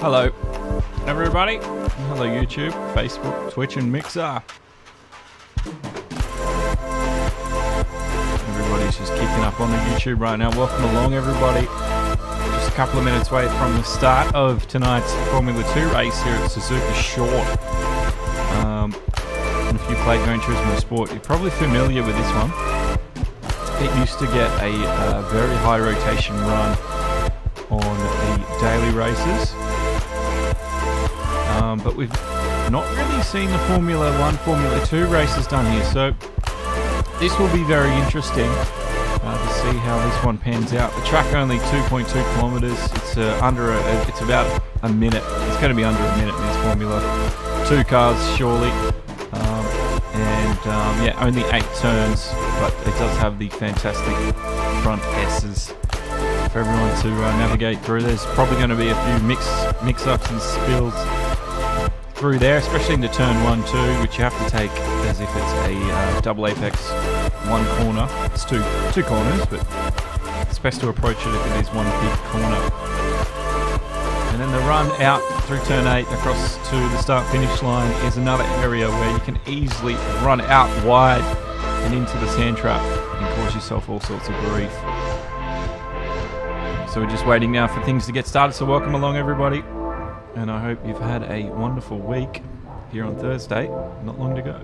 Hello, everybody. Hello, YouTube, Facebook, Twitch, and Mixer. Everybody's just kicking up on the YouTube right now. Welcome along, everybody. Just a couple of minutes away from the start of tonight's Formula 2 race here at Suzuka Short. If you played Gran Turismo Sport, you're probably familiar with this one. It used to get a very high rotation run on the daily races. But we've not really seen the Formula 1, Formula 2 races done here, so this will be very interesting to see how this one pans out. The track only 2.2 kilometers. It's it's about a minute. It's going to be under a minute in this Formula 2 cars, surely. Yeah, only 8 turns, but it does have the fantastic front S's for everyone to navigate through. There's probably going to be a few mix-ups and spills through there, especially into turn 1, 2, which you have to take as if it's a double apex one corner. It's two corners, but it's best to approach it if it is one big corner. And then the run out through turn 8 across to the start-finish line is another area where you can easily run out wide and into the sand trap and cause yourself all sorts of grief. So we're just waiting now for things to get started, so welcome along, everybody. And I hope you've had a wonderful week here on Thursday. Not long to go.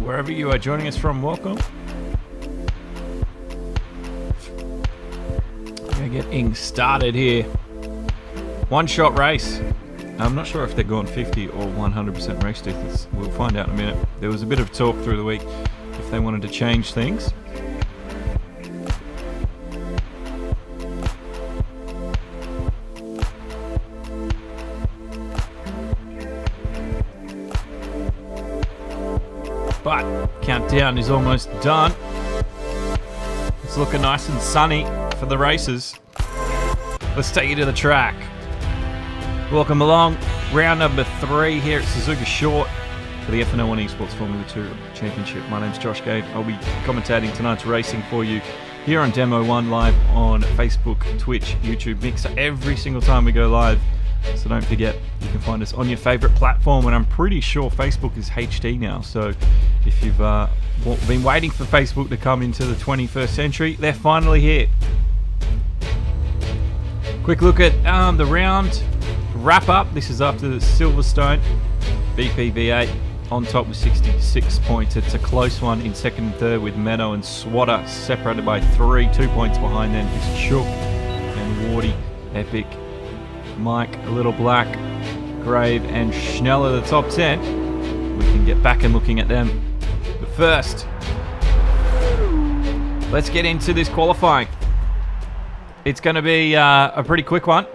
Wherever you are joining us from, welcome. We're getting started here. One-shot race. I'm not sure if they're going 50 or 100% race distance. We'll find out in a minute. There was a bit of talk through the week if they wanted to change things. But countdown is almost done. It's looking nice and sunny for the races. Let's take you to the track. Welcome along. Round number 3 here at Suzuka Short for the FNL1 eSports Formula 2 Championship. My name's Josh Gade. I'll be commentating tonight's racing for you here on Demo 1 live on Facebook, Twitch, YouTube, Mixer every single time we go live. So don't forget, you can find us on your favourite platform, and I'm pretty sure Facebook is HD now. So if you've been waiting for Facebook to come into the 21st century, they're finally here. Quick look at the round wrap up. This is after the Silverstone. BPV8 on top with 66 points. It's a close one in second and third with Meadow and Swatter separated by 3. 2 points behind them is Chook and Wardy. Epic, Mike, a little black, Grave, and Schnell are the top 10. We can get back and looking at them. But first, let's get into this qualifying. It's going to be a pretty quick one.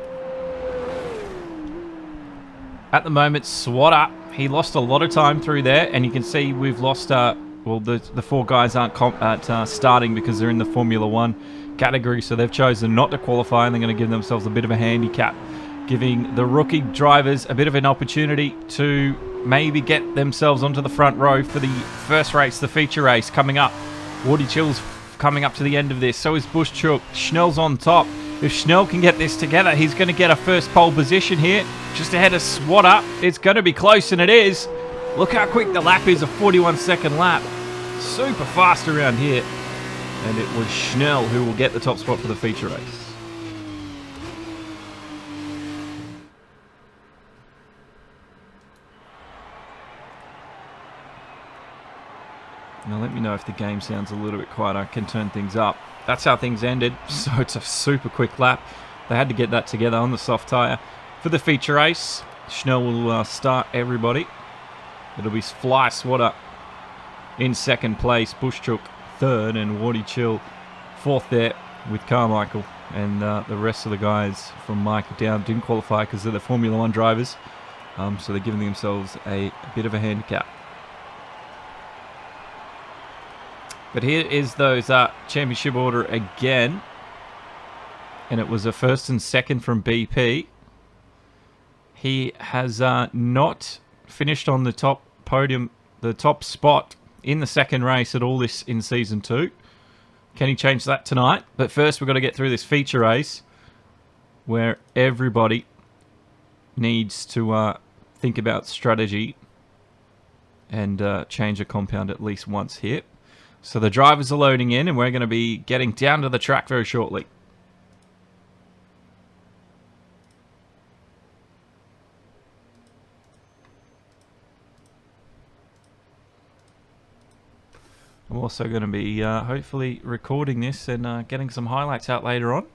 At the moment, Swatter, he lost a lot of time through there, and you can see we've lost, well, the 4 guys aren't starting because they're in the Formula 1 category, so they've chosen not to qualify, and they're going to give themselves a bit of a handicap, giving the rookie drivers a bit of an opportunity to maybe get themselves onto the front row for the first race, the feature race coming up. Wardy Chill's coming up to the end of this. So is Bush Chook. Schnell's on top. If Schnell can get this together, he's going to get a first pole position here, just ahead of Swatter. It's going to be close, and it is. Look how quick the lap is, a 41-second lap. Super fast around here. And it was Schnell who will get the top spot for the feature race. Now let me know if the game sounds a little bit quiet. I can turn things up. That's how things ended. So it's a super quick lap. They had to get that together on the soft tyre. For the feature race, Schnell will start everybody. It'll be Fly Swatter in second place, Bushchuk third, and Wardy Chill fourth there with Carmichael. And the rest of the guys from Mike down didn't qualify because they're the Formula 1 drivers. So they're giving themselves a bit of a handicap. But here is those championship order again. And it was a first and second from BP. He has not finished on the top podium, the top spot in the second race at all this in Season 2. Can he change that tonight? But first we've got to get through this feature race where everybody needs to think about strategy and change a compound at least once here. So the drivers are loading in and we're going to be getting down to the track very shortly. I'm also going to be hopefully recording this and getting some highlights out later on.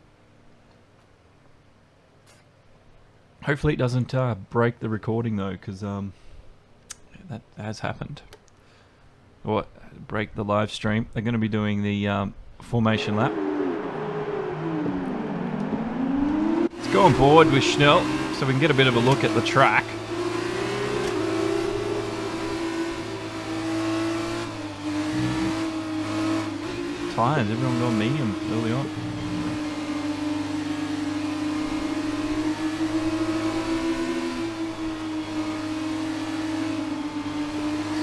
Hopefully it doesn't break the recording though, because that has happened. Or break the live stream. They're going to be doing the formation lap. Let's go on board with Schnell so we can get a bit of a look at the track. Tires, everyone gone medium early on.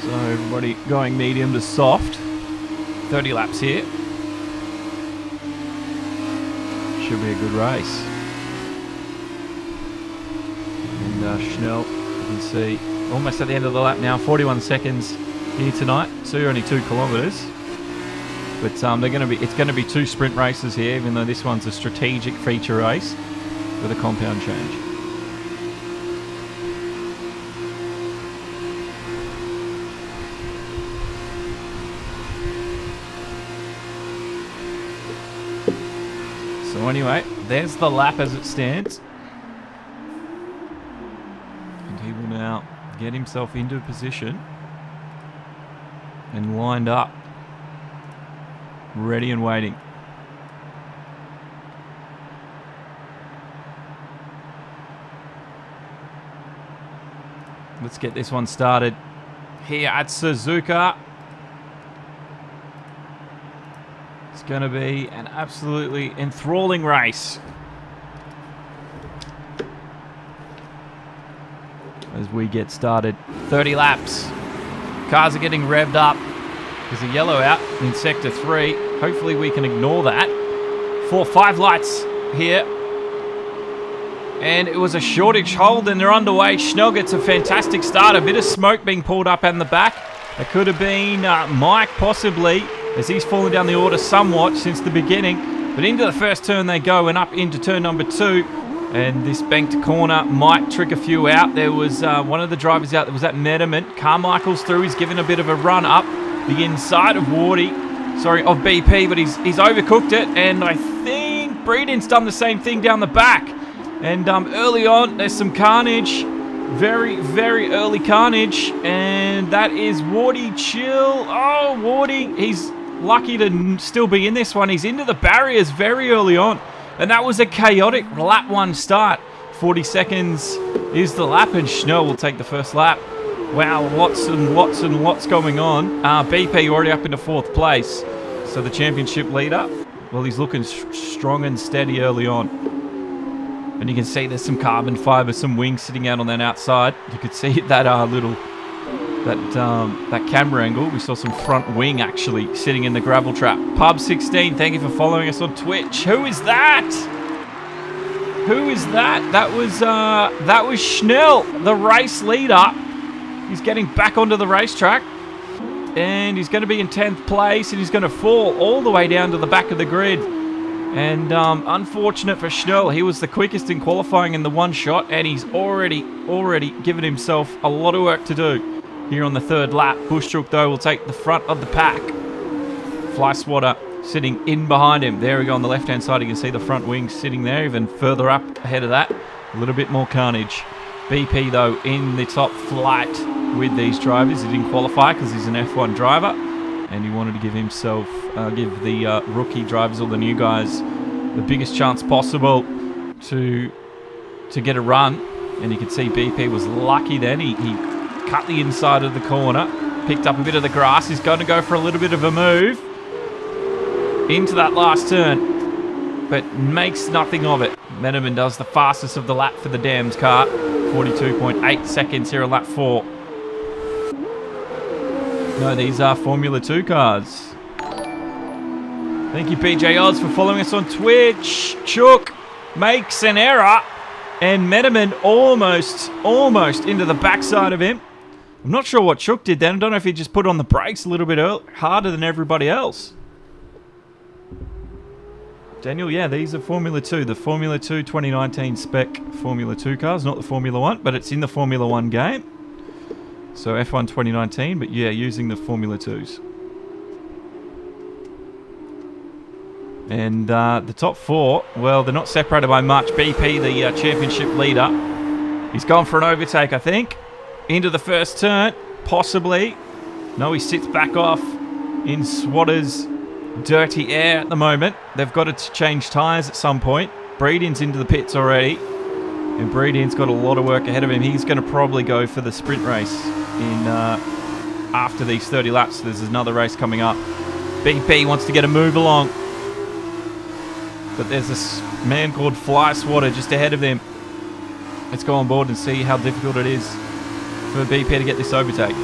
So everybody going medium to soft. 30 laps here. Should be a good race. And Schnell, you can see, almost at the end of the lap now. 41 seconds here tonight. So you're only 2 kilometres. But it's going to be 2 sprint races here, even though this one's a strategic feature race with a compound change. So anyway, there's the lap as it stands. And he will now get himself into position and lined up. Ready and waiting. Let's get this one started here at Suzuka. It's going to be an absolutely enthralling race as we get started. 30 laps. Cars are getting revved up. There's a yellow out in Sector 3. Hopefully we can ignore that. 5 lights here. And it was a shortage hold and they're underway. Schnell gets a fantastic start. A bit of smoke being pulled up in the back. It could have been Mike possibly, as he's fallen down the order somewhat since the beginning. But into the first turn they go and up into turn number 2. And this banked corner might trick a few out. There was one of the drivers out that was at Mediment. Carmichael's through. He's given a bit of a run up the inside of of BP, but he's overcooked it, and I think Breeden's done the same thing down the back. And early on, there's some carnage, very, very early carnage, and that is Wardy Chill. Oh, Wardy, he's lucky to still be in this one. He's into the barriers very early on, and that was a chaotic lap 1 start. 40 seconds is the lap, and Schnell will take the first lap. Wow, lots going on. BP already up into 4th place. So the championship leader, well, he's looking strong and steady early on. And you can see there's some carbon fibre, some wings sitting out on that outside. You could see that that camera angle. We saw some front wing actually sitting in the gravel trap. Pub16, thank you for following us on Twitch. Who is that? Who is that? That was Schnell, the race leader. He's getting back onto the racetrack. And he's going to be in 10th place. And he's going to fall all the way down to the back of the grid. And unfortunate for Schnell. He was the quickest in qualifying in the one shot. And he's already given himself a lot of work to do. here on the third lap. Bushchook, though, will take the front of the pack. Fly Swatter sitting in behind him. There we go on the left-hand side. You can see the front wing sitting there, even further up ahead of that. A little bit more carnage. BP, though, in the top flight with these drivers. He didn't qualify because he's an F1 driver, and he wanted to give himself, give the rookie drivers or the new guys the biggest chance possible to get a run. And you can see BP was lucky then. He cut the inside of the corner, picked up a bit of the grass. He's going to go for a little bit of a move into that last turn, but makes nothing of it. Meniman does the fastest of the lap for the Dams car. 42.8 seconds here on lap 4. No, these are Formula 2 cars. Thank you, PJ Oz, for following us on Twitch. Chook makes an error, and Meniman almost into the backside of him. I'm not sure what Chook did then. I don't know if he just put on the brakes a little bit harder than everybody else. Daniel, yeah, these are Formula 2. The Formula 2 2019 spec Formula 2 cars, not the Formula 1, but it's in the Formula 1 game. So F1 2019, but yeah, using the Formula 2s. And the top 4, well, they're not separated by much. BP, the championship leader, he's gone for an overtake, I think. Into the first turn, possibly. No, he sits back off in Swatter's dirty air at the moment. They've got to change tyres at some point. Breedin's into the pits already, and Breedin's got a lot of work ahead of him. He's going to probably go for the sprint race in after these 30 laps. There's another race coming up. BP wants to get a move along, but there's this man called Fly Swatter just ahead of him. Let's go on board and see how difficult it is for BP to get this overtake.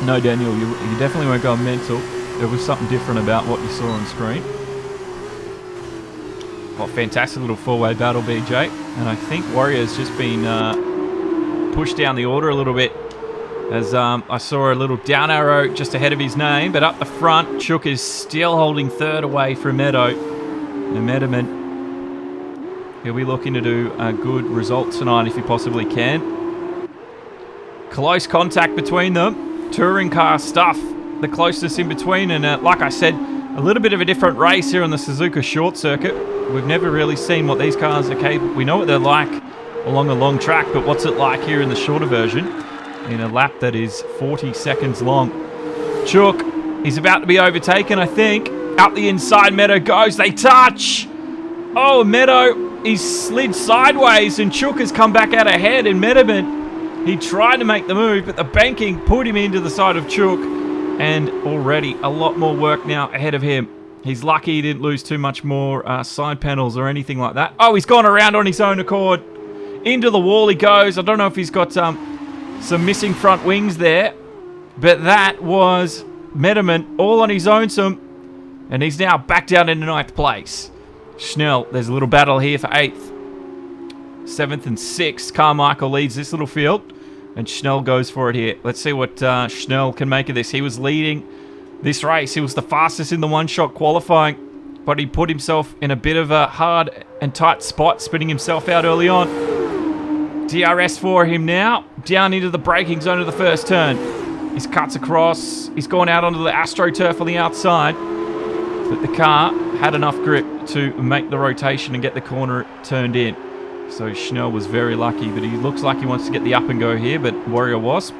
No, Daniel, you definitely won't go mental. There was something different about what you saw on screen. Oh, fantastic little four-way battle, BJ. And I think Warrior's just been pushed down the order a little bit, as I saw a little down arrow just ahead of his name. But up the front, Chook is still holding third away from Meadow. And Meadow, he'll be looking to do a good result tonight if he possibly can. Close contact between them. Touring car stuff, the closest in between, and like I said, a little bit of a different race here on the Suzuka short circuit. We've never really seen what these cars are capable. We know what they're like along a long track, but what's it like here in the shorter version in a lap that is 40 seconds long? Chook, he's about to be overtaken, I think. Up the inside, Meadow goes. They touch. Oh, Meadow, he's slid sideways, and Chook has come back out ahead, and Meadow, he tried to make the move, but the banking put him into the side of Chook, and already a lot more work now ahead of him. He's lucky he didn't lose too much more side panels or anything like that. Oh, he's gone around on his own accord. Into the wall he goes. I don't know if he's got some missing front wings there, but that was Metaman all on his own, and he's now back down into 9th place. Schnell, there's a little battle here for 8th. 7th and 6th, Carmichael leads this little field, and Schnell goes for it here. Let's see what Schnell can make of this. He was leading this race. He was the fastest in the one-shot qualifying, but he put himself in a bit of a hard and tight spot, spinning himself out early on. DRS for him now, down into the braking zone of the first turn. He cuts across. He's gone out onto the AstroTurf on the outside, but the car had enough grip to make the rotation and get the corner turned in. So Schnell was very lucky, but he looks like he wants to get the up and go here, but Warrior Wasp,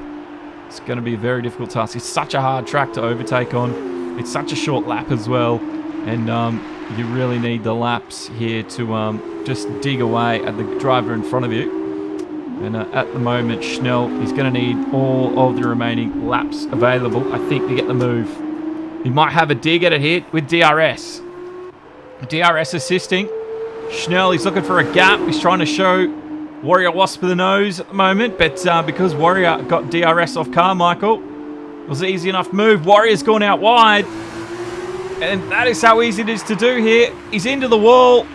it's going to be a very difficult task. It's such a hard track to overtake on. It's such a short lap as well, and you really need the laps here to just dig away at the driver in front of you. And at the moment, Schnell is going to need all of the remaining laps available, I think, to get the move. He might have a dig at it here with DRS. DRS assisting. Schnell, he's looking for a gap. He's trying to show Warrior Wasp the nose at the moment, but because Warrior got DRS off Carmichael, it was an easy enough move. Warrior's gone out wide, and that is how easy it is to do here. He's into the wall,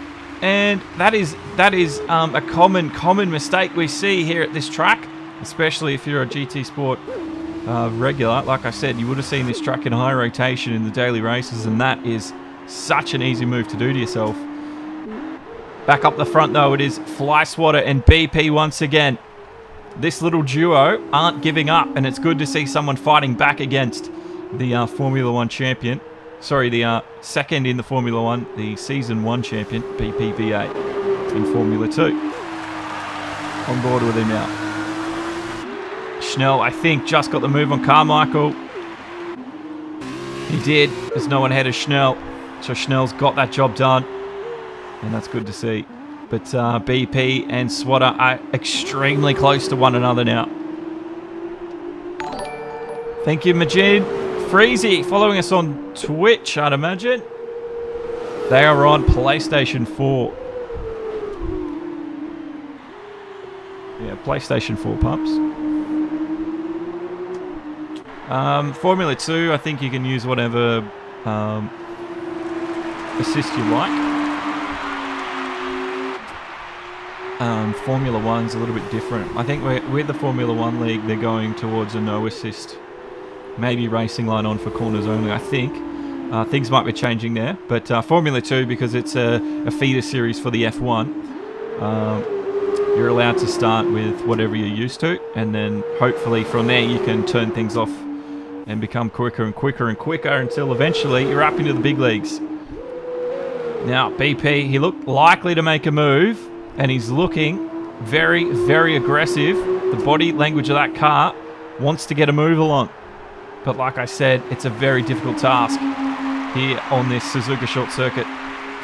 and that is a common mistake we see here at this track, especially if you're a GT Sport regular. Like I said, you would have seen this track in high rotation in the daily races, and that is such an easy move to do to yourself. Back up the front, though, it is Fly Swatter and BP once again. This little duo aren't giving up, and it's good to see someone fighting back against the Formula 1 champion. Sorry, the second in the Formula 1, the Season 1 champion, BPV8 in Formula 2. On board with him now. Schnell, I think, just got the move on Carmichael. He did. There's no one ahead of Schnell. So Schnell's got that job done. And that's good to see. But BP and Swatter are extremely close to one another now. Thank you, Majid. Freezy, following us on Twitch, I'd imagine. They are on PlayStation 4. Yeah, PlayStation 4 pumps. Formula 2, I think you can use whatever assist you like. Formula 1's a little bit different. I think with the Formula 1 league, they're going towards a no assist. Maybe racing line on for corners only, I think. Things might be changing there. But Formula 2, because it's a feeder series for the F1, you're allowed to start with whatever you're used to. And then hopefully from there you can turn things off and become quicker and quicker and quicker until eventually you're up into the big leagues. Now, BP, he looked likely to make a move, and he's looking very, very aggressive. The body language of that car wants to get a move along. But like I said, it's a very difficult task here on this Suzuka short circuit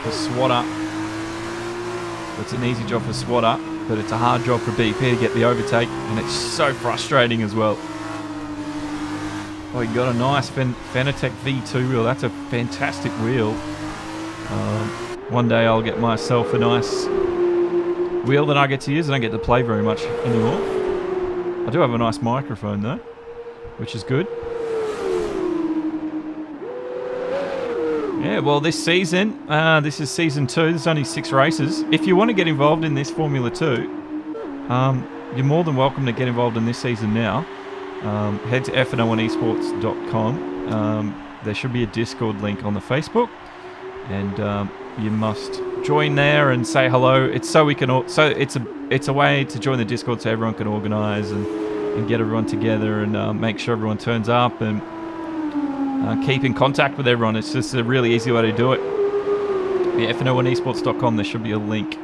for Swatter. It's an easy job for Swatter, but it's a hard job for BP to get the overtake, and it's so frustrating as well. Oh, you got a nice Fanatec V2 wheel. That's a fantastic wheel. One day I'll get myself a nice wheel that I get to use. I don't get to play very much anymore. I do have a nice microphone though, which is good. Yeah, well, this season, this is season 2. There's only 6 races. If you want to get involved in this Formula 2, you're more than welcome to get involved in this season now. Head to FNL1 eSports.com. There should be a Discord link on the Facebook, and you must join there and say hello. It's so we can it's a way to join the Discord so everyone can organise and get everyone together and make sure everyone turns up and keep in contact with everyone. It's just a really easy way to do it. Yeah, FNL1 eSports.com. There should be a link.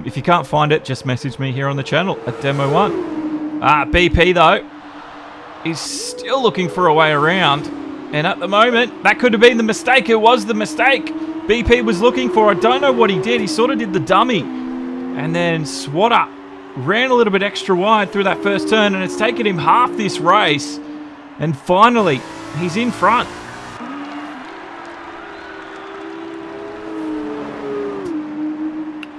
If you can't find it, just message me here on the channel at Demo1. BP, though, is still looking for a way around. And at the moment, that could have been the mistake. It was the mistake BP was looking for. I don't know what he did. He sort of did the dummy. And then Swatter ran a little bit extra wide through that first turn, and it's taken him half this race. And finally, he's in front.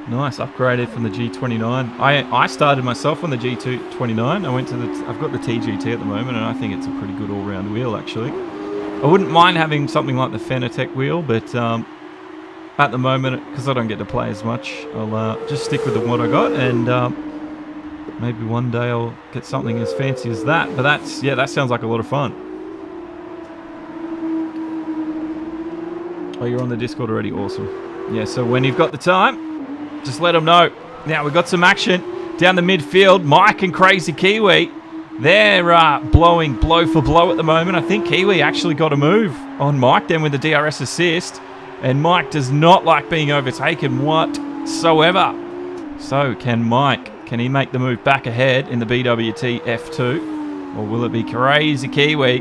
Nice, upgraded from the G29. I started myself on the G29. I've got the TGT at the moment, and I think it's a pretty good all-round wheel, actually. I wouldn't mind having something like the Fanatec wheel, but at the moment, because I don't get to play as much, I'll just stick with what I got, and maybe one day I'll get something as fancy as that. But that sounds like a lot of fun. Oh, you're on the Discord already? Awesome. Yeah, so when you've got the time, just let them know. Now, we've got some action down the midfield. Mike and Crazy Kiwi, they're blowing blow for blow at the moment. I think Kiwi actually got a move on Mike then with the DRS assist. And Mike does not like being overtaken whatsoever. So, can he make the move back ahead in the BWT F2? Or will it be Crazy Kiwi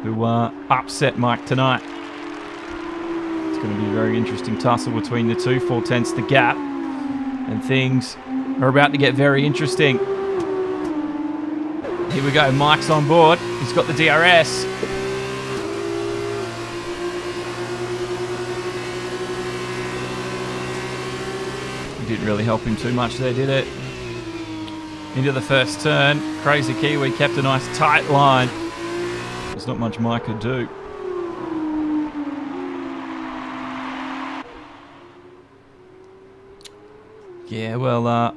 who upset Mike tonight? It's going to be a very interesting tussle between the two. 4/10 the gap. And things are about to get very interesting. Here we go. Mike's on board. He's got the DRS. It didn't really help him too much there, did it? Into the first turn. Crazy Kiwi kept a nice tight line. There's not much Mike could do. Yeah, well,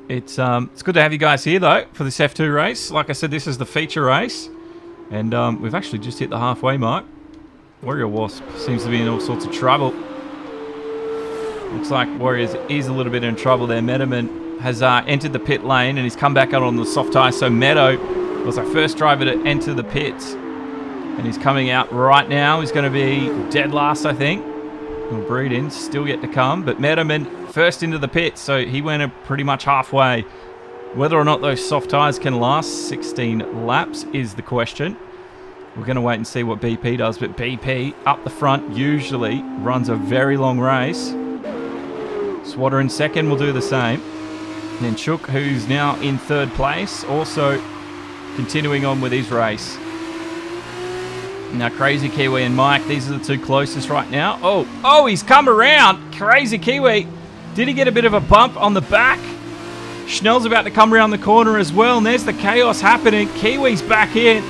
it's good to have you guys here, though, for this F2 race. Like I said, this is the feature race. And we've actually just hit the halfway mark. Warrior Wasp seems to be in all sorts of trouble. Looks like Warriors is a little bit in trouble there. Meadowman has entered the pit lane and he's come back out on the soft tyre. So Meadow was our first driver to enter the pits. And he's coming out right now. He's going to be dead last, I think. Well, Breedin's still yet to come. But Meadowman first into the pits, so he went pretty much halfway. Whether or not those soft tyres can last 16 laps is the question. We're going to wait and see what BP does. But BP, up the front, usually runs a very long race. Swatter in second will do the same. And then Chook, who's now in third place, also continuing on with his race. Now, Crazy Kiwi and Mike, these are the two closest right now. Oh, he's come around. Crazy Kiwi. Did he get a bit of a bump on the back? Schnell's about to come around the corner as well. And there's the chaos happening. Kiwi's back in.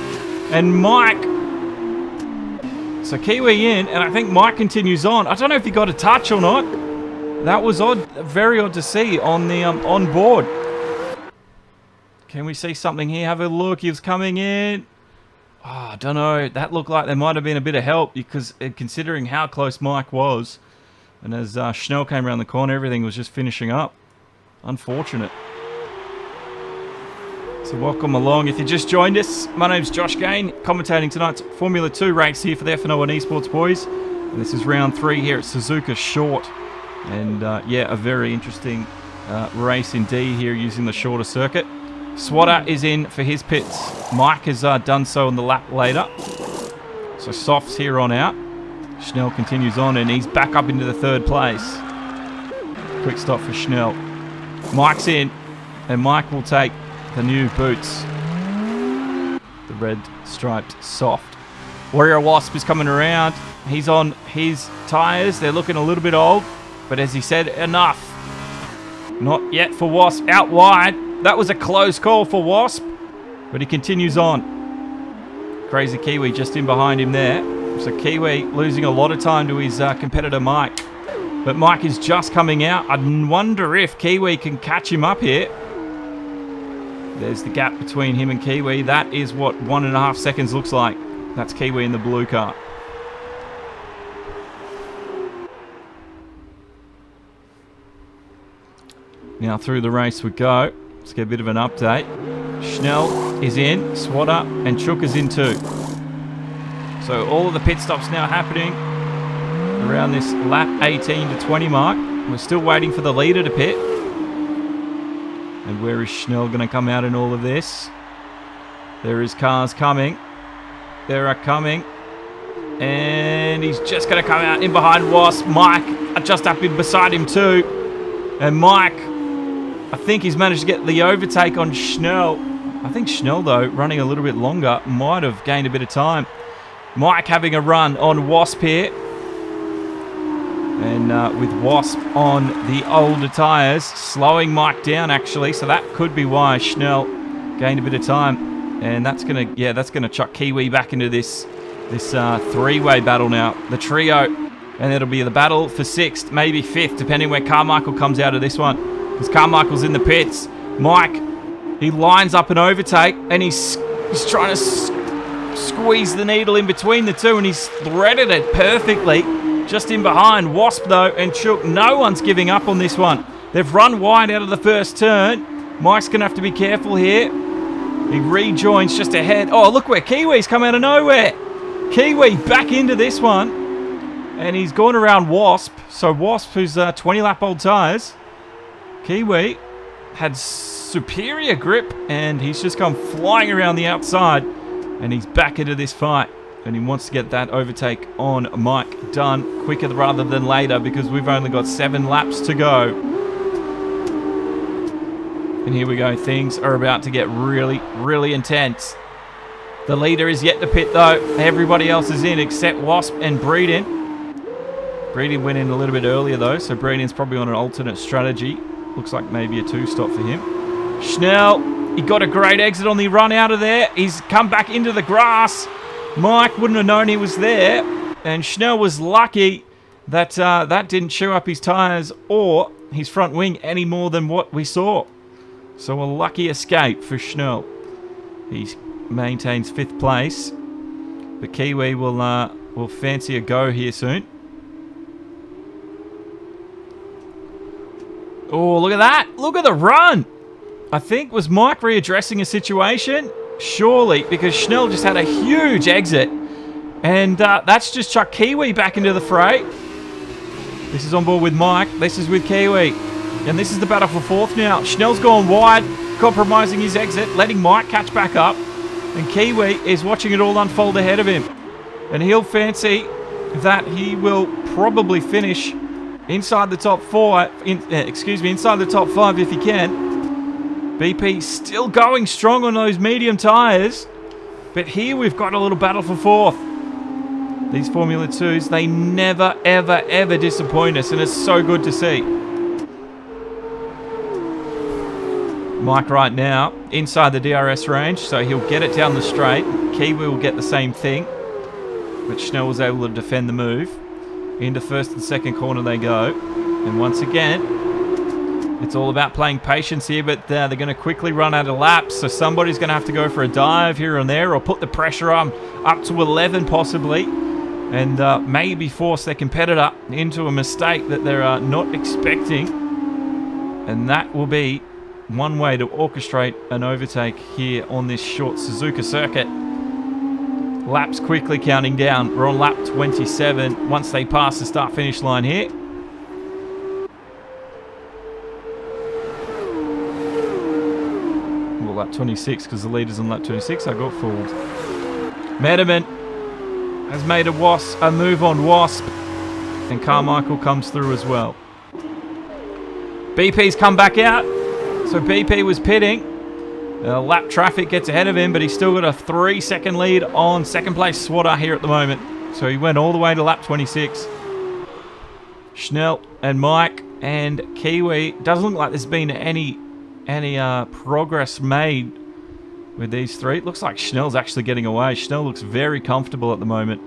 And Mike. So Kiwi in. And I think Mike continues on. I don't know if he got a touch or not. That was odd. Very odd to see on the on board. Can we see something here? Have a look. He was coming in. Oh, I don't know. That looked like there might have been a bit of help because considering how close Mike was. And as Schnell came around the corner, everything was just finishing up. Unfortunate. So welcome along. If you just joined us, my name's Josh Gain, commentating tonight's Formula 2 race here for the FNL1 eSports boys. And this is round 3 here at Suzuka Short. And yeah, a very interesting race indeed here using the shorter circuit. Swatter is in for his pits. Mike has done so on the lap later. So Soft's here on out. Schnell continues on and he's back up into the third place. Quick stop for Schnell. Mike's in and Mike will take the new boots. The red striped Soft. Warrior Wasp is coming around. He's on his tyres. They're looking a little bit old. But as he said, enough. Not yet for Wasp. Out wide. That was a close call for Wasp. But he continues on. Crazy Kiwi just in behind him there. So Kiwi losing a lot of time to his competitor Mike. But Mike is just coming out. I wonder if Kiwi can catch him up here. There's the gap between him and Kiwi. That is what 1.5 seconds looks like. That's Kiwi in the blue car. Now through the race we go. Let's get a bit of an update. Schnell is in, Swatter and Chook is in too. So all of the pit stops now happening around this lap 18 to 20 mark. We're still waiting for the leader to pit. And where is Schnell going to come out in all of this? There is cars coming. There are coming. And he's just going to come out in behind Wasp. Mike just up in beside him too. And Mike, I think he's managed to get the overtake on Schnell. I think Schnell, though, running a little bit longer, might have gained a bit of time. Mike having a run on Wasp here. And with Wasp on the older tyres, slowing Mike down, actually. So that could be why Schnell gained a bit of time. And that's going to, yeah, that's going to chuck Kiwi back into this three-way battle now. The trio. And it'll be the battle for 6th, maybe 5th, depending where Carmichael comes out of this one. Because Carmichael's in the pits. Mike, he lines up an overtake and he's trying to squeeze the needle in between the two and he's threaded it perfectly. Just in behind. Wasp, though, and Chook. No one's giving up on this one. They've run wide out of the first turn. Mike's going to have to be careful here. He rejoins just ahead. Oh, look where Kiwi's come out of nowhere. Kiwi back into this one. And he's gone around Wasp. So Wasp, who's 20-lap-old tyres. Kiwi had superior grip. And he's just come flying around the outside. And he's back into this fight. And he wants to get that overtake on Mike done quicker rather than later because we've only got 7 laps to go. And here we go. Things are about to get really, really intense. The leader is yet to pit, though. Everybody else is in except Wasp and Breedin. Breedin went in a little bit earlier, though, so Breedin's probably on an alternate strategy. Looks like maybe a 2-stop for him. Schnell, he got a great exit on the run out of there. He's come back into the grass. Mike wouldn't have known he was there. And Schnell was lucky that that didn't chew up his tyres or his front wing any more than what we saw. So a lucky escape for Schnell. He maintains 5th place. But Kiwi will fancy a go here soon. Oh, look at that. Look at the run. I think, was Mike readdressing a situation? Surely, because Schnell just had a huge exit. And that's just chucked Kiwi back into the fray. This is on board with Mike. This is with Kiwi. And this is the battle for fourth now. Schnell's gone wide, compromising his exit, letting Mike catch back up. And Kiwi is watching it all unfold ahead of him. And he'll fancy that he will probably finish inside the top inside the top 5 if he can. BP still going strong on those medium tyres. But here we've got a little battle for fourth. These Formula 2s, they never, ever, ever disappoint us, and it's so good to see. Mike right now, inside the DRS range, so he'll get it down the straight. Kiwi will get the same thing, but Schnell was able to defend the move. Into first and second corner they go. And once again, it's all about playing patience here, but they're going to quickly run out of laps, so somebody's going to have to go for a dive here and there, or put the pressure on up to 11 possibly, and maybe force their competitor into a mistake that they're not expecting. And that will be one way to orchestrate an overtake here on this short Suzuka circuit. Laps quickly counting down. We're on lap 27 once they pass the start-finish line here. Well, lap 26 because the leader's on lap 26. I got fooled. Metaman has made a move on Wasp, and Carmichael comes through as well. BP's come back out, so BP was pitting. Lap traffic gets ahead of him, but he's still got a 3-second lead on second place Swatter here at the moment. So he went all the way to lap 26. Schnell and Mike and Kiwi. Doesn't look like there's been any progress made with these three. It looks like Schnell's actually getting away. Schnell looks very comfortable at the moment.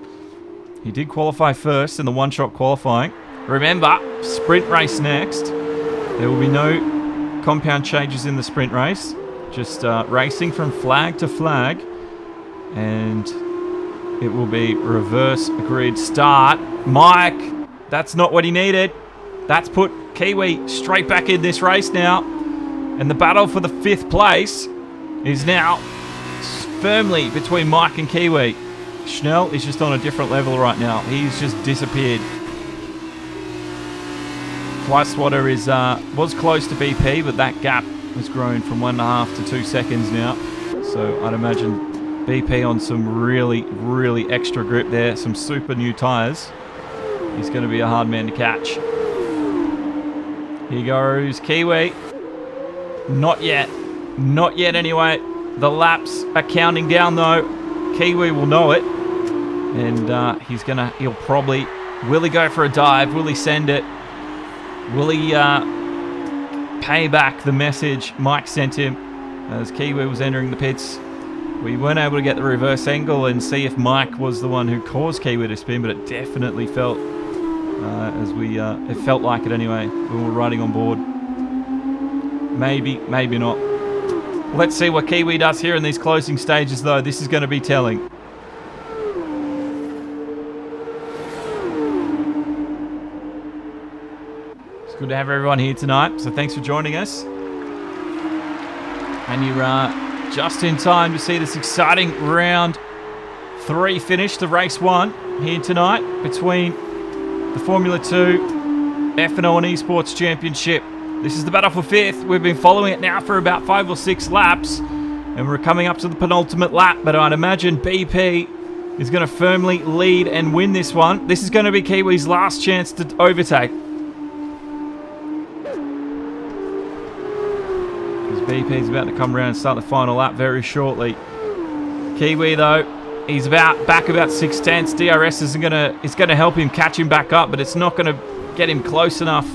He did qualify first in the one-shot qualifying. Remember, sprint race next. There will be no compound changes in the sprint race. Just racing from flag to flag. And it will be reverse grid start. Mike, that's not what he needed. That's put Kiwi straight back in this race now. And the battle for the 5th place is now firmly between Mike and Kiwi. Schnell is just on a different level right now. He's just disappeared. Flyswatter was close to BP, but that gap has grown from 1.5 to 2 seconds now. So I'd imagine BP on some really, really extra grip there. Some super new tyres. He's going to be a hard man to catch. Here goes Kiwi. Not yet. Not yet anyway. The laps are counting down though. Kiwi will know it. And he'll probably... Will he go for a dive? Will he send it? Will he pay back the message Mike sent him as Kiwi was entering the pits? We weren't able to get the reverse angle and see if Mike was the one who caused Kiwi to spin, but it definitely felt it felt like it anyway when we were riding on board. Maybe, maybe not. Let's see what Kiwi does here in these closing stages though. This is going to be telling. It's good to have everyone here tonight, so thanks for joining us. And you're just in time to see this exciting round 3 finish to race 1 here tonight between the Formula 2 FNL1 eSports Championship. This is the battle for 5th. We've been following it now for about 5 or 6 laps, and we're coming up to the penultimate lap, but I'd imagine BP is going to firmly lead and win this one. This is going to be Kiwi's last chance to overtake. BP's about to come around and start the final lap very shortly. Kiwi though, he's back about 6/10. DRS is gonna help him catch him back up, but it's not gonna get him close enough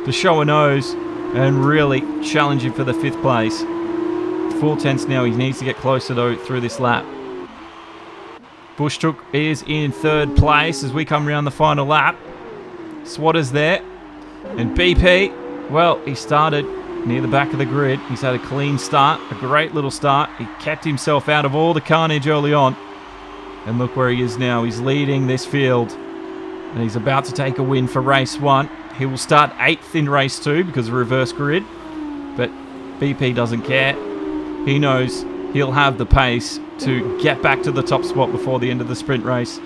to show a nose and really challenge him for the 5th place. 4/10 now. He needs to get closer though through this lap. Bushtook is in 3rd place as we come around the final lap. Swatter's there, and BP, well, he started near the back of the grid. He's had a clean start, a great little start. He kept himself out of all the carnage early on. And look where he is now. He's leading this field. And he's about to take a win for race 1. He will start 8th in race 2 because of reverse grid. But BP doesn't care. He knows he'll have the pace to get back to the top spot before the end of the sprint race.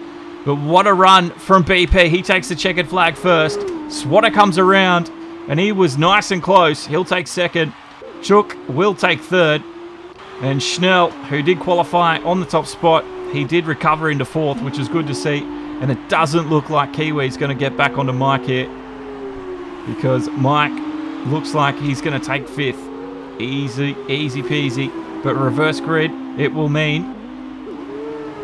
But what a run from BP. He takes the checkered flag first. Swatter comes around, and he was nice and close. He'll take 2nd. Chook will take 3rd. And Schnell, who did qualify on the top spot, he did recover into 4th, which is good to see. And it doesn't look like Kiwi's going to get back onto Mike here, because Mike looks like he's going to take 5th. Easy peasy. But reverse grid, it will mean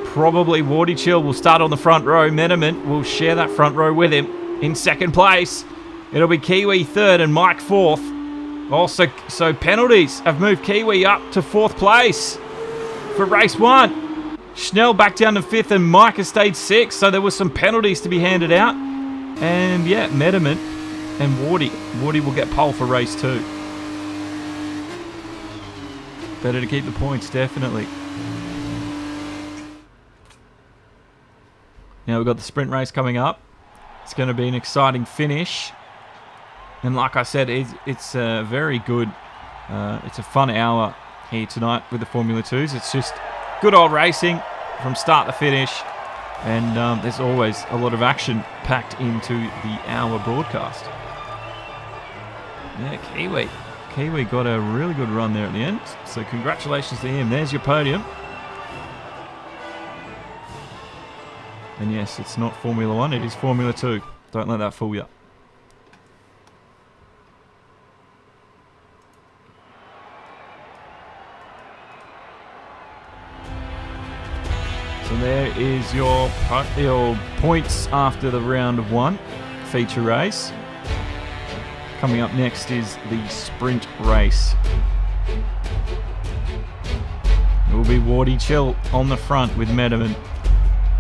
probably Wardy Chill will start on the front row. Meneman will share that front row with him in 2nd place. It'll be Kiwi 3rd and Mike 4th. Also, so penalties have moved Kiwi up to 4th place for race 1. Schnell back down to 5th and Mike has stayed 6th. So there were some penalties to be handed out. And yeah, Meneman and Wardy. Wardy will get pole for race 2. Better to keep the points, definitely. Now we've got the sprint race coming up. It's going to be an exciting finish. And like I said, it's a very good, it's a fun hour here tonight with the Formula 2s. It's just good old racing from start to finish. And there's always a lot of action packed into the hour broadcast. Yeah, Kiwi got a really good run there at the end. So congratulations to him. There's your podium. And yes, it's not Formula 1, it is Formula 2. Don't let that fool you. So there is your points after the round 1 feature race. Coming up next is the sprint race. It will be Wardy Chill on the front with Medeman,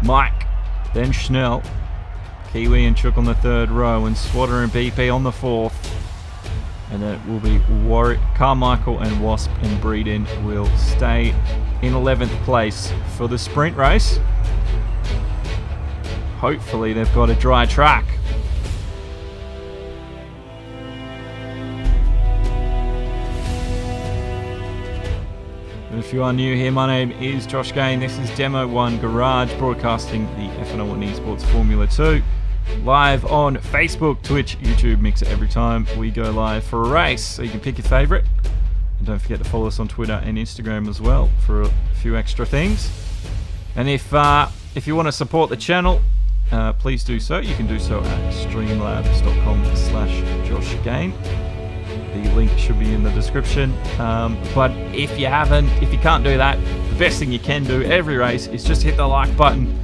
Mike, then Schnell, Kiwi and Chook on the 3rd row, and Swatter and BP on the 4th. And then it will be Carmichael and Wasp and Breeden will stay in 11th place for the sprint race. Hopefully they've got a dry track. If you are new here, my name is Josh Gain. This is Demo 1 Garage, broadcasting the FNL1 eSports Formula 2. Live on Facebook, Twitch, YouTube, Mixer every time we go live for a race. So you can pick your favourite. And don't forget to follow us on Twitter and Instagram as well for a few extra things. And if you want to support the channel, please do so. You can do so at streamlabs.com/JoshGain. The link should be in the description. But if you can't do that, the best thing you can do every race is just hit the like button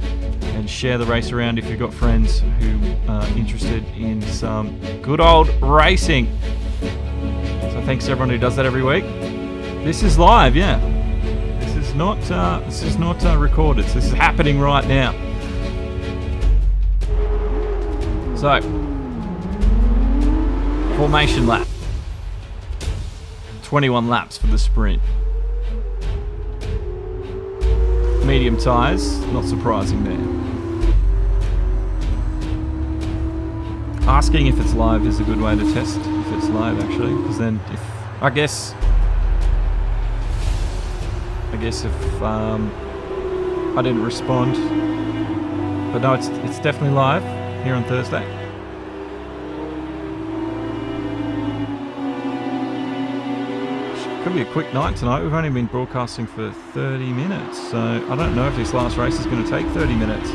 and share the race around if you've got friends who are interested in some good old racing. So thanks to everyone who does that every week. This is live, yeah. This is not recorded. This is happening right now. So, formation lap. 21 laps for the sprint. Medium tyres, not surprising there. Asking if it's live is a good way to test if it's live, actually, because then I guess if I didn't respond, but no, it's definitely live here on Thursday. Could be a quick night tonight. We've only been broadcasting for 30 minutes, so I don't know if this last race is going to take 30 minutes.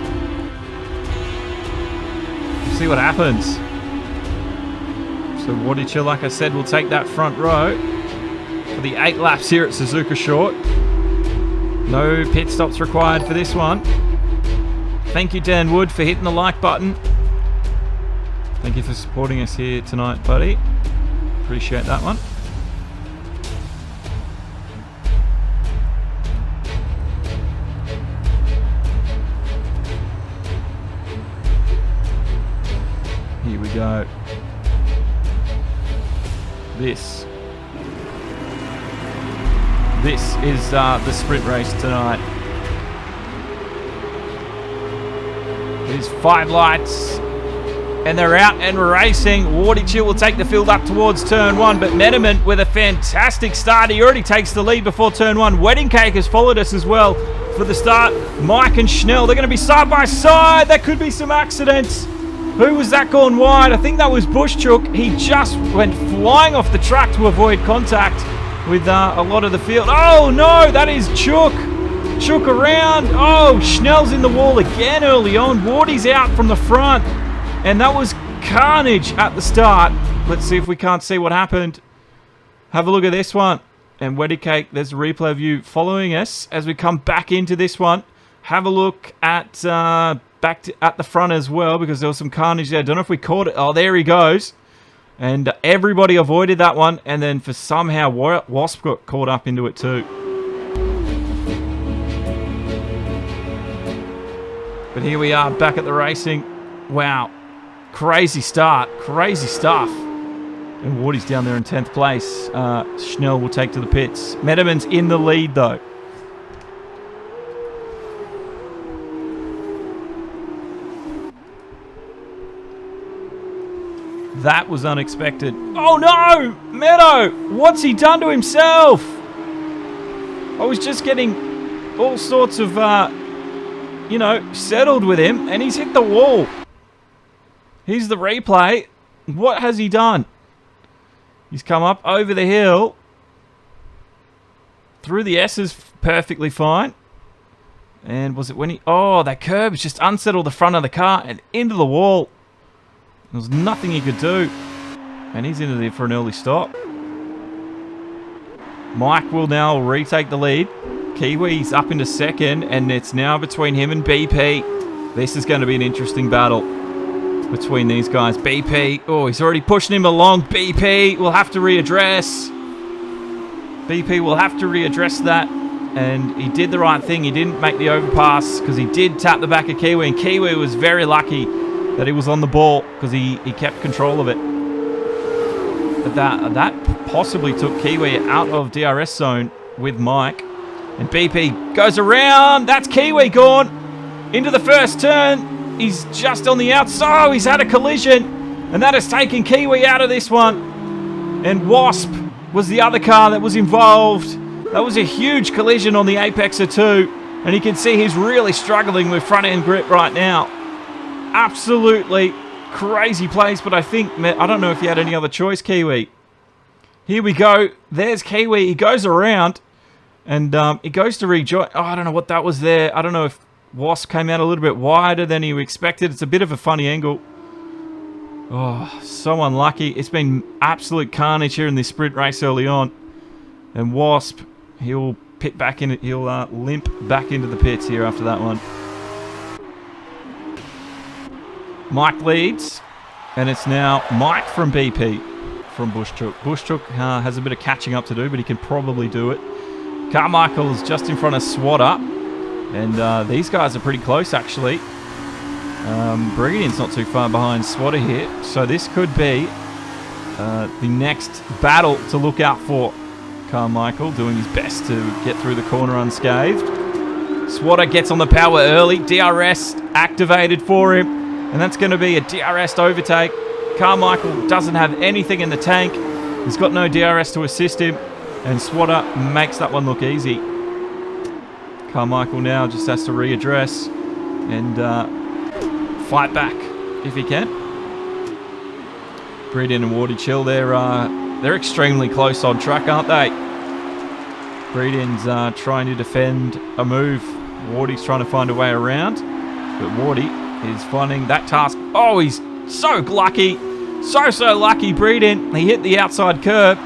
See what happens. So Wardy Chill, like I said, will take that front row for the 8 laps here at Suzuka Short. No pit stops required for this one. Thank you, Dan Wood, for hitting the like button. Thank you for supporting us here tonight, buddy. Appreciate that one. Here we go. This is the sprint race tonight. It is 5 lights, And they're out and racing. Wardy Chill will take the field up towards turn 1, but Metterman with a fantastic start. He already takes the lead before turn 1. Wedding Cake has followed us as well for the start. Mike and Schnell, they're going to be side by side. There could be some accidents. Who was that going wide? I think that was Bushchook. He just went flying off the track to avoid contact with a lot of the field. Oh no, that is Chook. Chook around. Oh, Schnell's in the wall again early on. Wardy's out from the front. And that was carnage at the start. Let's see if we can't see what happened. Have a look at this one. And Wedding Cake, there's a replay of you following us as we come back into this one. Have a look at at the front as well, because there was some carnage there. Don't know if we caught it. Oh, there he goes. And everybody avoided that one. And then for somehow Wasp got caught up into it too. But here we are back at the racing. Wow. Crazy start. Crazy stuff. And Wardy's down there in 10th place. Schnell will take to the pits. Metterman's in the lead though. That was unexpected. Oh no! Meadow! What's he done to himself? I was just getting all sorts of, settled with him, and he's hit the wall. Here's the replay. What has he done? He's come up over the hill. Through the S's perfectly fine. And was it when he... Oh, that curb just unsettled the front of the car and into the wall. There was nothing he could do. And he's into there for an early stop. Mike will now retake the lead. Kiwi's up into second, and it's now between him and BP. This is going to be an interesting battle between these guys. BP, oh, he's already pushing him along. BP will have to readdress. BP will have to readdress that. And he did the right thing. He didn't make the overpass because he did tap the back of Kiwi. And Kiwi was very lucky that he was on the ball because he kept control of it. But that possibly took Kiwi out of DRS zone with Mike. And BP goes around. That's Kiwi gone into the first turn. He's just on the outside. Oh, he's had a collision. And that has taken Kiwi out of this one. And Wasp was the other car that was involved. That was a huge collision on the Apexer 2. And you can see he's really struggling with front end grip right now. Absolutely crazy place. But I don't know if he had any other choice, Kiwi. Here we go. There's Kiwi. He goes around. And he goes to rejoin. Oh, I don't know what that was there. I don't know if Wasp came out a little bit wider than he expected. It's a bit of a funny angle. Oh, so unlucky. It's been absolute carnage here in this sprint race early on. And Wasp, he'll pit back in. He'll limp back into the pits here after that one. Mike leads. And it's now Mike from BP from Bushchook. Bushchook has a bit of catching up to do, but he can probably do it. Carmichael's just in front of Swatter. And these guys are pretty close, actually. Brigadion's not too far behind Swatter here. So this could be the next battle to look out for. Carmichael doing his best to get through the corner unscathed. Swatter gets on the power early. DRS activated for him. And that's going to be a DRS overtake. Carmichael doesn't have anything in the tank. He's got no DRS to assist him. And Swatter makes that one look easy. Carmichael now just has to readdress and fight back if he can. Breeden and Wardy Chill, they're extremely close on track, aren't they? Breeden's trying to defend a move. Wardy's trying to find a way around. But Wardy is finding that task. Oh, he's so lucky. So lucky, Breeden. He hit the outside curb.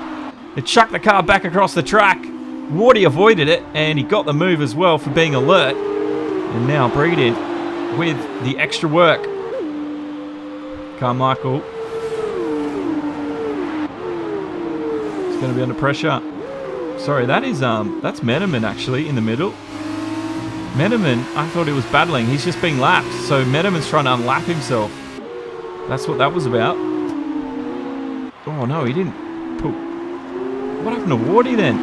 It chucked the car back across the track. Wardy avoided it, and he got the move as well for being alert. And now Breeden with the extra work. Carmichael is going to be under pressure. Sorry, that's Metterman actually in the middle. Metterman, I thought he was battling. He's just being lapped. So Metterman's trying to unlap himself. That's what that was about. Oh no, he didn't put... What happened to Wardy then?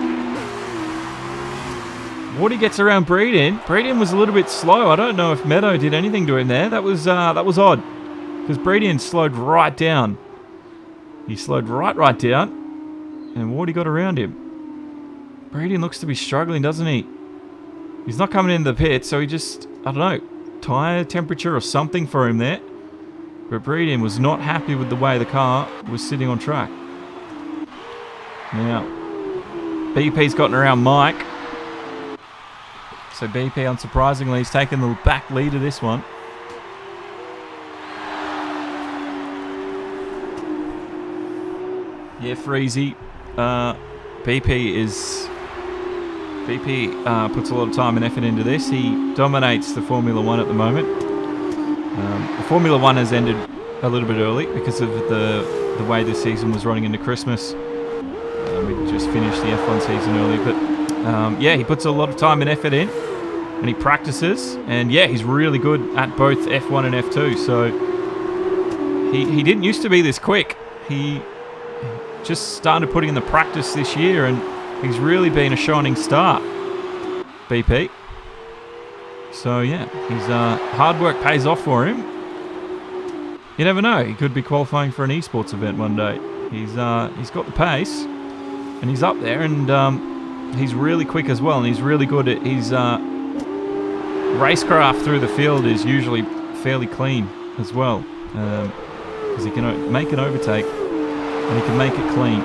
Wardy gets around Breeden. Breeden was a little bit slow. I don't know if Meadow did anything to him there. That was odd. Because Breedian slowed right down. He slowed right down. And Wardy got around him. Breedian looks to be struggling, doesn't he? He's not coming into the pit, so he just, I don't know, tyre temperature or something for him there. But Breedian was not happy with the way the car was sitting on track. Now, BP's gotten around Mike. So BP, unsurprisingly, he's taken the back lead of this one. Yeah, Freezy. BP puts a lot of time and effort into this. He dominates the Formula 1 at the moment. The Formula 1 has ended a little bit early because of the way the season was running into Christmas. We just finished the F1 season early, but yeah, he puts a lot of time and effort in, and he practices, and yeah, he's really good at both F1 and F2. So he didn't used to be this quick. He just started putting in the practice this year, and he's really been a shining star, BP. So yeah, his hard work pays off for him. You never know, he could be qualifying for an eSports event one day. He's got the pace, and he's up there, and he's really quick as well, and he's really good at his racecraft through the field is usually fairly clean as well, because he can make an overtake, and he can make it clean.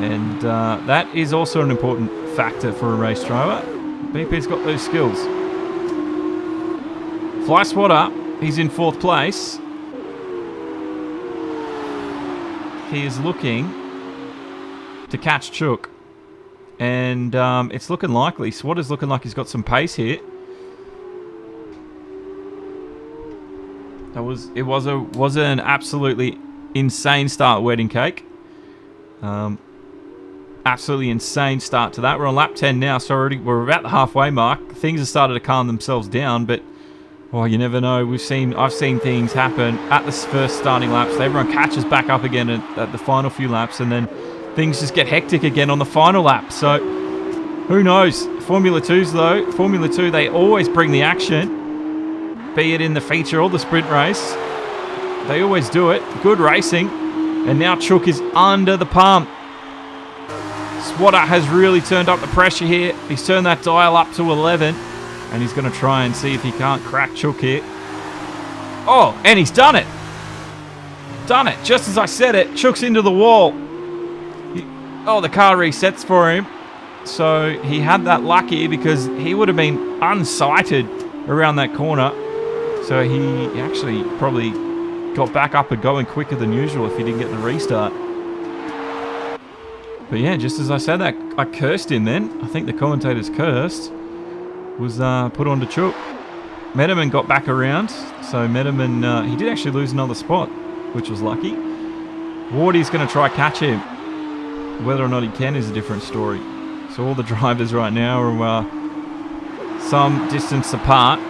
And that is also an important factor for a race driver. BP's got those skills. Fly Swatter, he's in 4th place. He is looking to catch Chook. And it's looking likely. Swatter's looking like he's got some pace here. It was an absolutely insane start, Wedding Cake. Absolutely insane start to that. We're on lap 10 now, so we're about the halfway mark. Things have started to calm themselves down, but well, you never know. I've seen things happen at the first starting laps. Everyone catches back up again at the final few laps, and then things just get hectic again on the final lap. So who knows? Formula 2s though, Formula 2, they always bring the action, be it in the feature or the sprint race. They always do it. Good racing, and now Chook is under the pump. Swatter has really turned up the pressure here. He's turned that dial up to 11, and he's going to try and see if he can't crack Chook here. Oh, and he's done it. Done it. Just as I said it, Chook's into the wall. The car resets for him. So he had that lucky because he would have been unsighted around that corner. So he actually probably got back up and going quicker than usual if he didn't get the restart. But yeah, just as I said that, I cursed him then. I think the commentators cursed. Was put on to Chook. Metaman got back around. So Metaman, he did actually lose another spot, which was lucky. Wardy's going to try catch him. Whether or not he can is a different story. So all the drivers right now are some distance apart.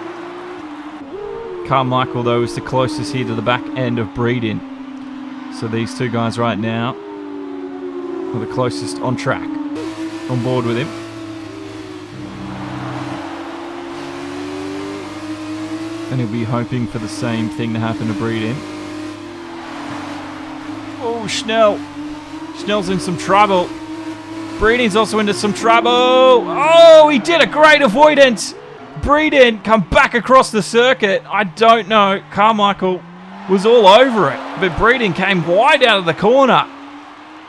Carmichael, though, is the closest here to the back end of Breedin. So these two guys right now are the closest on track, on board with him. And he'll be hoping for the same thing to happen to Breedin. Oh, Schnell. Schnell's in some trouble. Breedin's also into some trouble. Oh, he did a great avoidance. Breedin come back across the circuit. I don't know. Carmichael was all over it, but Breedin came wide out of the corner.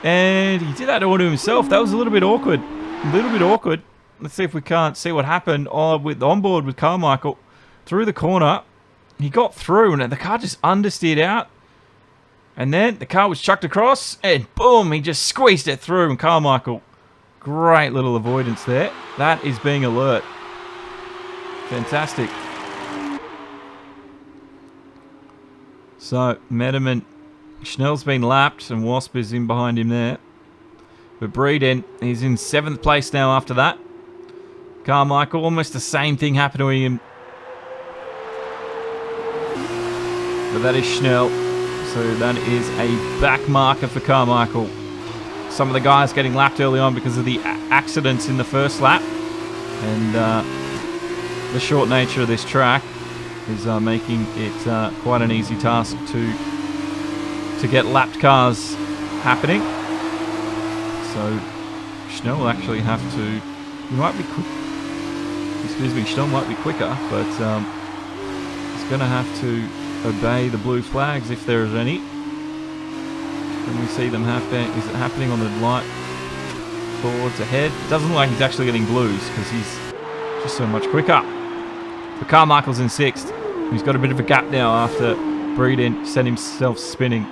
And he did that all to himself. That was a little bit awkward. A little bit awkward. Let's see if we can't see what happened on board with Carmichael. Through the corner. He got through, and the car just understeered out. And then the car was chucked across, and boom, he just squeezed it through. And Carmichael, great little avoidance there. That is being alert. Fantastic. So, Metaman, Schnell's been lapped, and Wasp is in behind him there. But Breedin, he's in 7th place now after that. Carmichael, almost the same thing happened to him. But that is Schnell. So that is a back marker for Carmichael. Some of the guys getting lapped early on because of the accidents in the first lap. And the short nature of this track. is making it quite an easy task to get lapped cars happening. So Schnell will actually have to. He might be quick. Excuse me, Schnell might be quicker, but he's going to have to obey the blue flags if there is any. Can we see them happen? Is it happening on the light towards ahead? It doesn't look like he's actually getting blues because he's just so much quicker. But Carmichael's in 6th. He's got a bit of a gap now after Breeden sent himself spinning.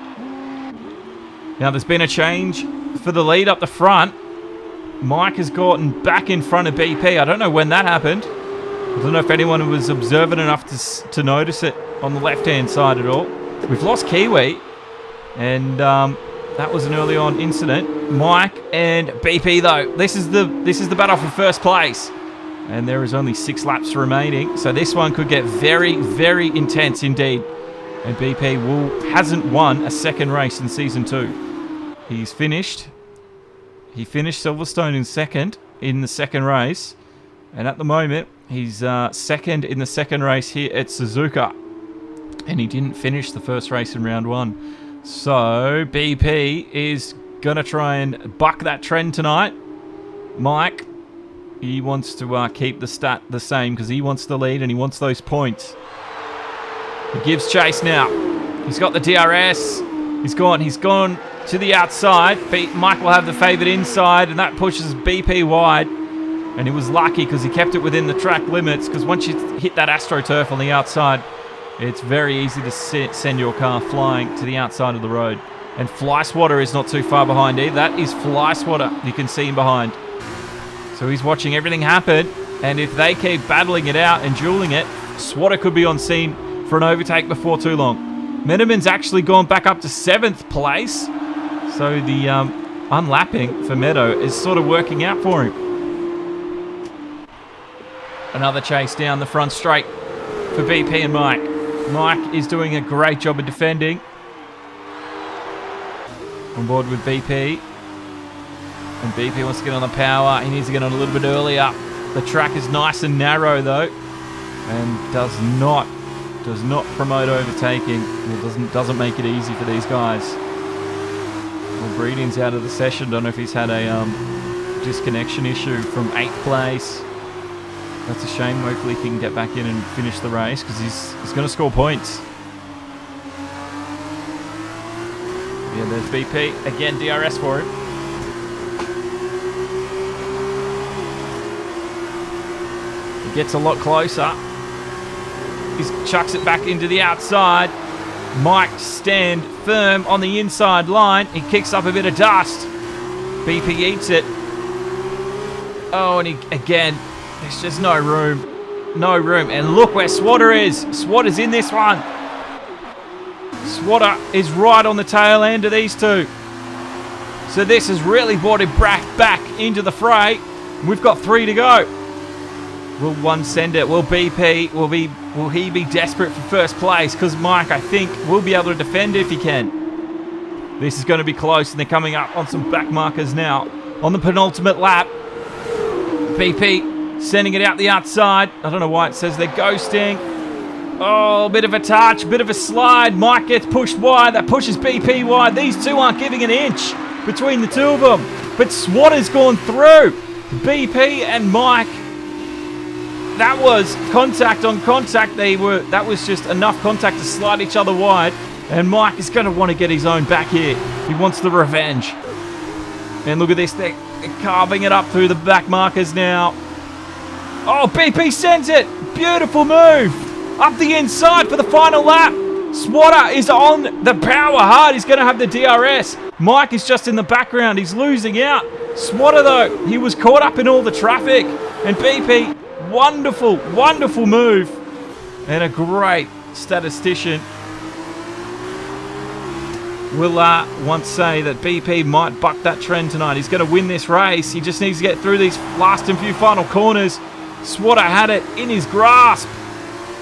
Now there's been a change for the lead up the front. Mike has gotten back in front of BP. I don't know when that happened. I don't know if anyone was observant enough to notice it on the left-hand side at all. We've lost Kiwi, and that was an early on incident. Mike and BP though, this is the battle for first place, and there is only 6 laps remaining, so this one could get very, very intense indeed. And BP hasn't won a second race in Season 2. He's finished. He finished Silverstone in 2nd in the second race, and at the moment he's 2nd in the second race here at Suzuka, and he didn't finish the first race in round 1. So BP is going to try and buck that trend tonight. Mike, he wants to keep the stat the same because he wants the lead and he wants those points. He gives chase now. He's got the DRS. He's gone to the outside. Mike will have the favoured inside, and that pushes BP wide. And he was lucky because he kept it within the track limits, because once you hit that AstroTurf on the outside, it's very easy to send your car flying to the outside of the road. And Flyswatter is not too far behind either. That is Flyswatter. You can see him behind. So he's watching everything happen, and if they keep battling it out and dueling it, Swatter could be on scene for an overtake before too long. Miniman's actually gone back up to 7th place, so the unlapping for Meadow is sort of working out for him. Another chase down the front straight for BP and Mike. Mike is doing a great job of defending. On board with BP. And BP wants to get on the power. He needs to get on a little bit earlier. The track is nice and narrow though, and does not promote overtaking. It doesn't make it easy for these guys. Well, Breeding's out of the session. Don't know if he's had a disconnection issue from 8th place. That's a shame. Hopefully he can get back in and finish the race, because he's going to score points. Yeah, there's BP. Again, DRS for him. He gets a lot closer. He chucks it back into the outside. Mike stand firm on the inside line. He kicks up a bit of dust. BP eats it. Oh, and again, there's just no room. No room. And look where Swatter is. Swatter's in this one. Swatter is right on the tail end of these two. So this has really brought him back into the fray. We've got 3 to go. Will one send it? Will BP, will he be desperate for first place? Because Mike, I think, will be able to defend if he can. This is going to be close, and they're coming up on some back markers now. On the penultimate lap, BP sending it out the outside. I don't know why it says they're ghosting. Oh, bit of a touch, bit of a slide. Mike gets pushed wide. That pushes BP wide. These two aren't giving an inch between the two of them. But Swatter's gone through. BP and Mike. That was contact on contact. That was just enough contact to slide each other wide. And Mike is going to want to get his own back here. He wants the revenge. And look at this. They're carving it up through the back markers now. Oh, BP sends it. Beautiful move. Up the inside for the final lap. Swatter is on the power hard. He's going to have the DRS. Mike is just in the background. He's losing out. Swatter, though, he was caught up in all the traffic. And BP... wonderful, wonderful move. And a great statistician will once say that BP might buck that trend tonight. He's going to win this race. He just needs to get through these last and few final corners. Swatter had it in his grasp,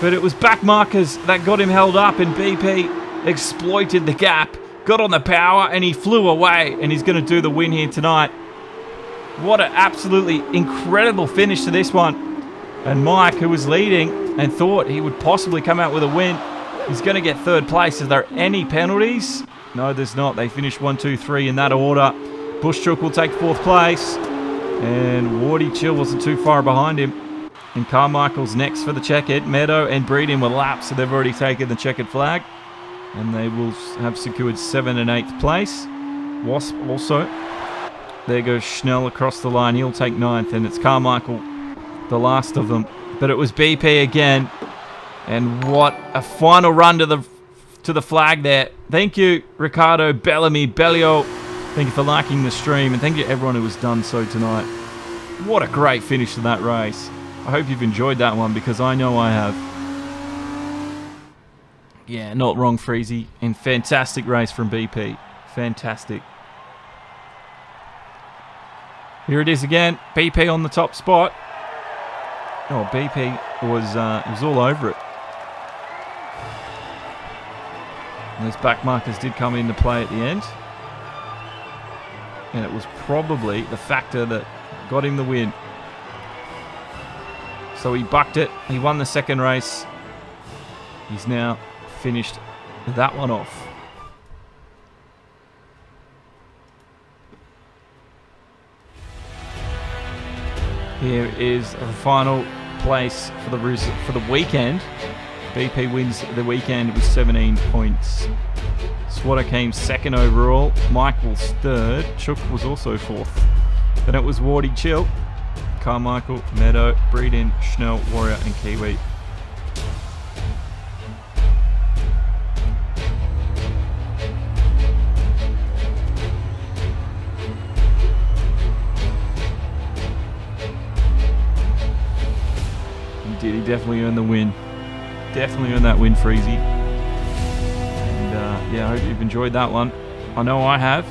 but it was back markers that got him held up, and BP exploited the gap, got on the power, and he flew away, and he's going to do the win here tonight. What an absolutely incredible finish to this one. And Mike, who was leading, and thought he would possibly come out with a win. He's going to get third place. Is there any penalties? No, there's not. They finished 1, 2, 3 in that order. Bushchook will take fourth place. And Wardy Chill wasn't too far behind him. And Carmichael's next for the checkered. Meadow and Breeden were lapped, so they've already taken the checkered flag. And they will have secured 7th and 8th place. Wasp also. There goes Schnell across the line. He'll take 9th, and it's Carmichael, the last of them. But it was BP again. And what a final run to the flag there. Thank you, Ricardo, Bellamy, Bellio. Thank you for liking the stream, and thank you to everyone who has done so tonight. What a great finish to that race. I hope you've enjoyed that one, because I know I have. Yeah, not wrong, Freezy. And fantastic race from BP. Fantastic. Here it is again. BP on the top spot. Oh, BP was all over it. And those back markers did come into play at the end. And it was probably the factor that got him the win. So he bucked it. He won the second race. He's now finished that one off. Here is the final place for the weekend. BP wins the weekend with 17 points. Swatter came second overall. Michael's third. Chook was also fourth. Then it was Wardy Chill, Carmichael, Meadow, Breeden, Schnell, Warrior, and Kiwi. He definitely earned the win. Definitely earned that win, Freezy. And yeah, I hope you've enjoyed that one. I know I have.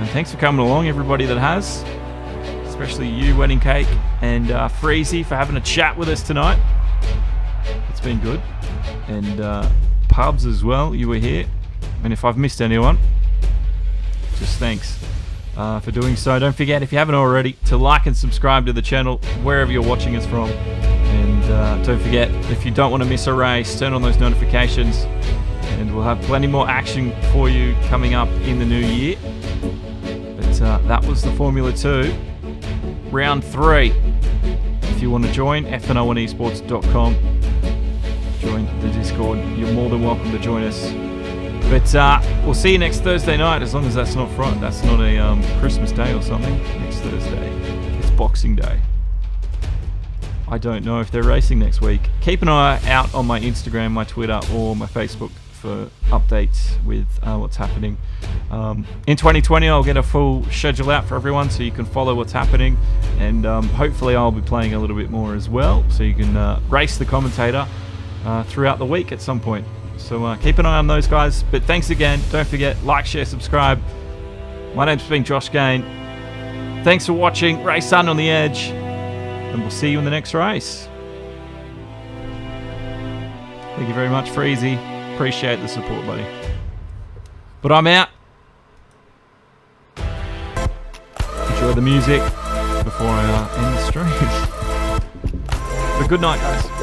And thanks for coming along, everybody that has. Especially you, Wedding Cake, and Freezy for having a chat with us tonight. It's been good. And Pubs as well, you were here. And if I've missed anyone, just thanks for doing so. Don't forget, if you haven't already, to like and subscribe to the channel wherever you're watching us from. And don't forget, if you don't want to miss a race, turn on those notifications, and we'll have plenty more action for you coming up in the new year. But that was the Formula 2 round 3. If you want to join, FNL1esports.com, join the Discord. You're more than welcome to join us. But we'll see you next Thursday night, as long as that's not Friday. That's not a Christmas Day or something. Next Thursday, it's Boxing Day. I don't know if they're racing next week. Keep an eye out on my Instagram, my Twitter, or my Facebook for updates with what's happening. In 2020, I'll get a full schedule out for everyone so you can follow what's happening. And hopefully I'll be playing a little bit more as well, so you can race the commentator throughout the week at some point. So keep an eye on those guys. But thanks again. Don't forget, like, share, subscribe. My name's been Josh Gain. Thanks for watching Race Sun on the Edge. And we'll see you in the next race. Thank you very much, Freezy. Appreciate the support, buddy. But I'm out. Enjoy the music before I end the stream. But good night, guys.